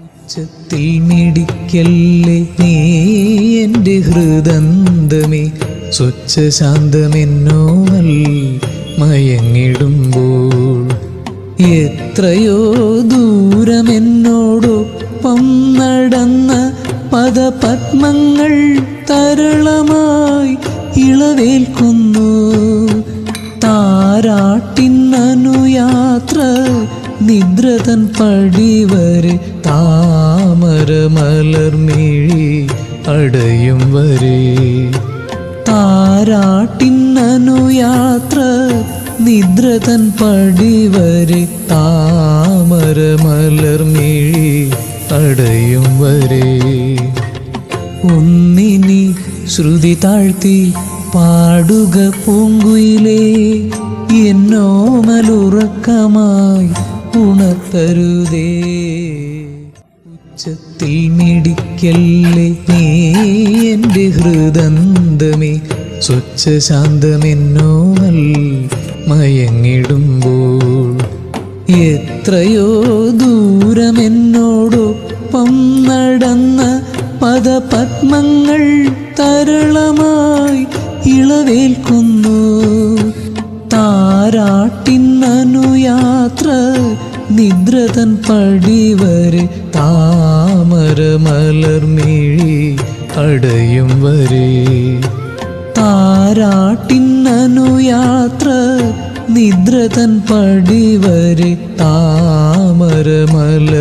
ഉച്ചത്തിൽ മിടിക്കല്ലേ നീ എൻ്റെ ഹൃദന്തമേ, സ്വച്ഛശാന്തമെന്നോമൽ മയങ്ങിടുമ്പോൾ എത്രയോ ദൂരമെന്നോടൊപ്പം നടന്ന പദപത്മങ്ങൾ തരളമായി ഇളവേൽക്കുന്നു. താരാട്ടിനനുയാത്ര നിദ്രതൻ പടിവരെ, താമരമലർമിഴി അടയും വരെ. താരാട്ടിനനുയാത്ര നിദ്രതൻ പടിവരെ, താമരമലർമിഴി അടയും വരെ. ഒന്നിനി ശ്രുതി താഴ്ത്തി പാടുക പൂങ്കുയിലേ, എന്നോമലുറക്കമായി ഉണർത്തരുതേ. ഉച്ചത്തിൽ മിടിക്കല്ലേ നീ എൻ്റെ ഹൃദന്തമേ, സ്വച്ഛശാന്തമെന്നോമൽ മയങ്ങിടുമ്പോൾ എത്രയോ ദൂരമെന്നോടൊപ്പം നടന്ന പദപത്മങ്ങൾ തരളമായി ഇളവേൽക്കുന്നു. താരാട്ടിനനുയാത്ര നിദ്രതൻ പടിവരെ, താമരമലർമിഴി അടയും വരെ. താരാട്ടിനനുയാത്ര നിദ്രതൻ പടിവരെ, താമരമലർ